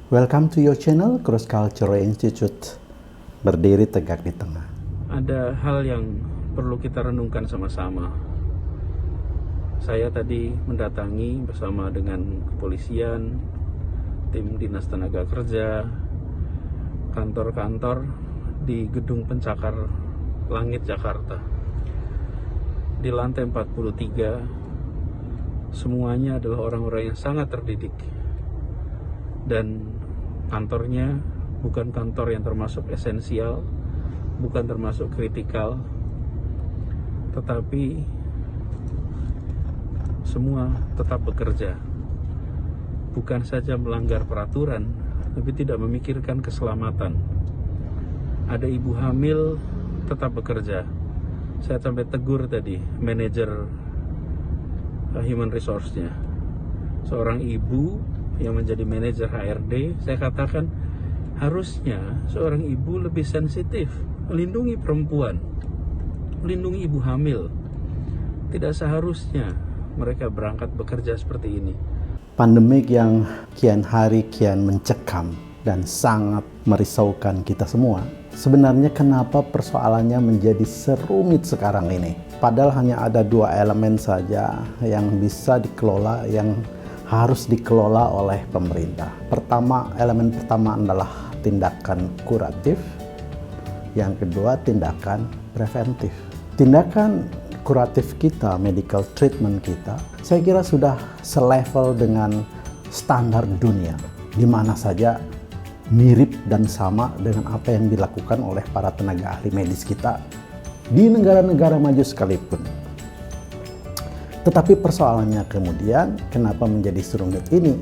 Welcome to your channel, Cross Cultural Institute. Berdiri tegak di tengah. Ada hal yang perlu kita renungkan sama-sama. Saya tadi mendatangi bersama dengan kepolisian, tim Dinas Tenaga Kerja, kantor-kantor di Gedung Pencakar Langit Jakarta. Di lantai 43, semuanya adalah orang-orang yang sangat terdidik. Dan kantornya bukan kantor yang termasuk esensial, bukan termasuk kritikal, tetapi semua tetap bekerja. Bukan saja melanggar peraturan, tapi tidak memikirkan keselamatan. Ada ibu hamil tetap bekerja. Saya sampai tegur tadi manajer human resource-nya. Seorang ibu yang menjadi manajer HRD, saya katakan harusnya seorang ibu lebih sensitif, melindungi perempuan, melindungi ibu hamil. Tidak seharusnya mereka berangkat bekerja seperti ini. Pandemik yang kian hari kian mencekam dan sangat merisaukan kita semua. Sebenarnya kenapa persoalannya menjadi serumit sekarang ini? Padahal hanya ada dua elemen saja yang bisa dikelola, yang harus dikelola oleh pemerintah. Elemen pertama adalah tindakan kuratif, yang kedua tindakan preventif. Tindakan kuratif kita, medical treatment kita, saya kira sudah selevel dengan standar dunia, di mana saja mirip dan sama dengan apa yang dilakukan oleh para tenaga ahli medis kita di negara-negara maju sekalipun. Tetapi persoalannya kemudian kenapa menjadi serumit ini?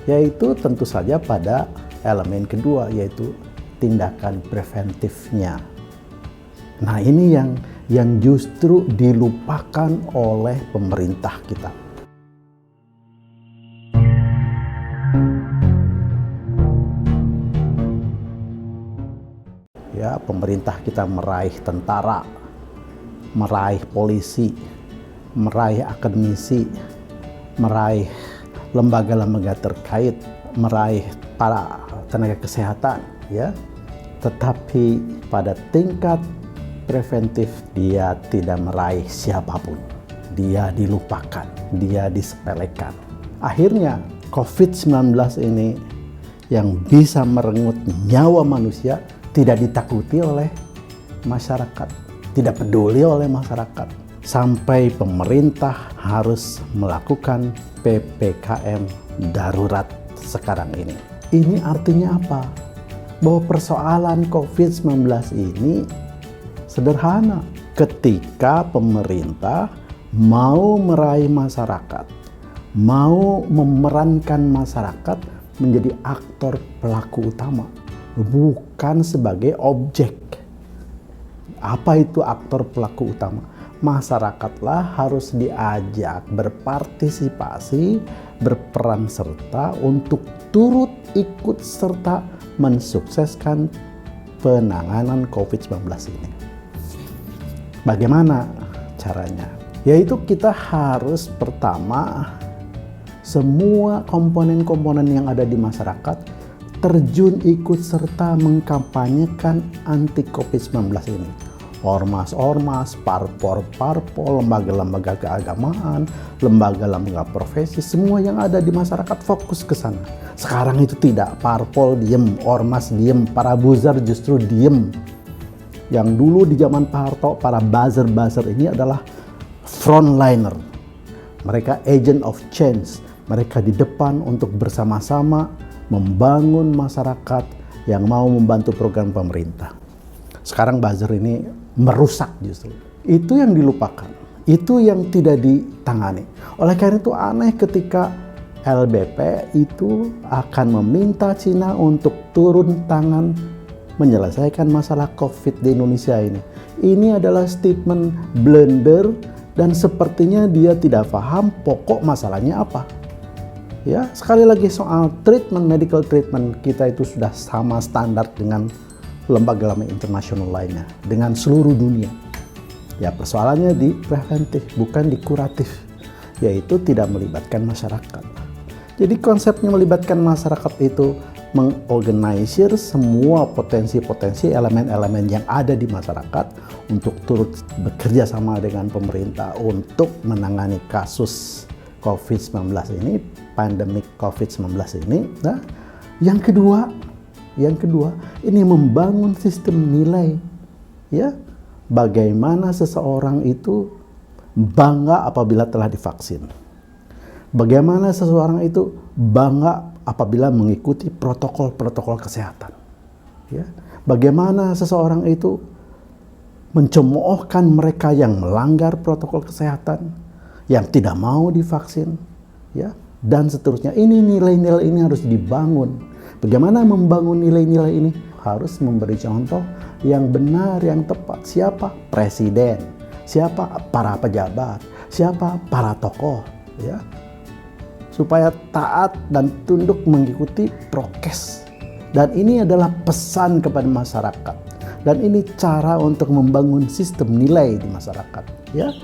Yaitu tentu saja pada elemen kedua, yaitu tindakan preventifnya. Nah, ini yang justru dilupakan oleh pemerintah kita. Ya, pemerintah kita meraih tentara, meraih polisi, meraih akademisi, meraih lembaga-lembaga terkait, meraih para tenaga kesehatan, ya. Tetapi pada tingkat preventif dia tidak meraih siapapun. Dia dilupakan, dia disepelekan. Akhirnya COVID-19 ini yang bisa merenggut nyawa manusia tidak ditakuti oleh masyarakat, tidak peduli oleh masyarakat. Sampai pemerintah harus melakukan PPKM darurat sekarang ini. Ini artinya apa? Bahwa persoalan COVID-19 ini sederhana. Ketika pemerintah mau meraih masyarakat, mau memerankan masyarakat menjadi aktor pelaku utama, bukan sebagai objek. Apa itu aktor pelaku utama? Masyarakatlah harus diajak berpartisipasi, berperan serta untuk turut ikut serta mensukseskan penanganan COVID-19 ini. Bagaimana caranya? Yaitu kita harus pertama semua komponen-komponen yang ada di masyarakat terjun ikut serta mengkampanyekan anti COVID-19 ini. Ormas-ormas, parpol, lembaga-lembaga keagamaan, lembaga-lembaga profesi, semua yang ada di masyarakat fokus ke sana. Sekarang itu tidak, parpol diem, ormas diem, para buzzer justru diem. Yang dulu di zaman Pak Harto, para buzzer ini adalah frontliner. Mereka agent of change. Mereka di depan untuk bersama-sama membangun masyarakat yang mau membantu program pemerintah. Sekarang buzzer ini merusak justru. Itu yang dilupakan. Itu yang tidak ditangani. Oleh karena itu aneh ketika LBP itu akan meminta Cina untuk turun tangan menyelesaikan masalah COVID di Indonesia ini. Ini adalah statement blunder dan sepertinya dia tidak paham pokok masalahnya apa. Ya, sekali lagi soal treatment, medical treatment kita itu sudah sama standar dengan lembaga-lembaga internasional lainnya, dengan seluruh dunia. Ya, persoalannya di preventif, bukan di kuratif, yaitu tidak melibatkan masyarakat. Jadi konsepnya melibatkan masyarakat itu mengorganisir semua potensi-potensi elemen-elemen yang ada di masyarakat untuk turut bekerja sama dengan pemerintah untuk menangani kasus COVID-19 ini, pandemik COVID-19 ini. Nah, yang kedua, ini membangun sistem nilai, ya. Bagaimana seseorang itu bangga apabila telah divaksin. Bagaimana seseorang itu bangga apabila mengikuti protokol-protokol kesehatan. Ya. Bagaimana seseorang itu mencemoohkan mereka yang melanggar protokol kesehatan, yang tidak mau divaksin, ya, dan seterusnya. Ini nilai-nilai ini harus dibangun. Bagaimana membangun nilai-nilai ini? Harus memberi contoh yang benar, yang tepat. Siapa? Presiden. Siapa? Para pejabat. Siapa? Para tokoh, ya. Supaya taat dan tunduk mengikuti prokes. Dan ini adalah pesan kepada masyarakat. Dan ini cara untuk membangun sistem nilai di masyarakat, ya.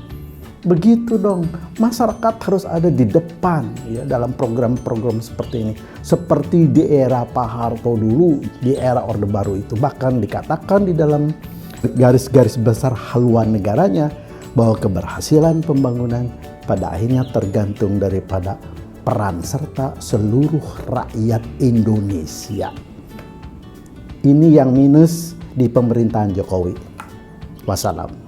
Begitu dong, masyarakat harus ada di depan, ya, dalam program-program seperti ini. Seperti di era Pak Harto dulu, di era Orde Baru itu. Bahkan dikatakan di dalam garis-garis besar haluan negaranya bahwa keberhasilan pembangunan pada akhirnya tergantung daripada peran serta seluruh rakyat Indonesia. Ini yang minus di pemerintahan Jokowi. Wassalam.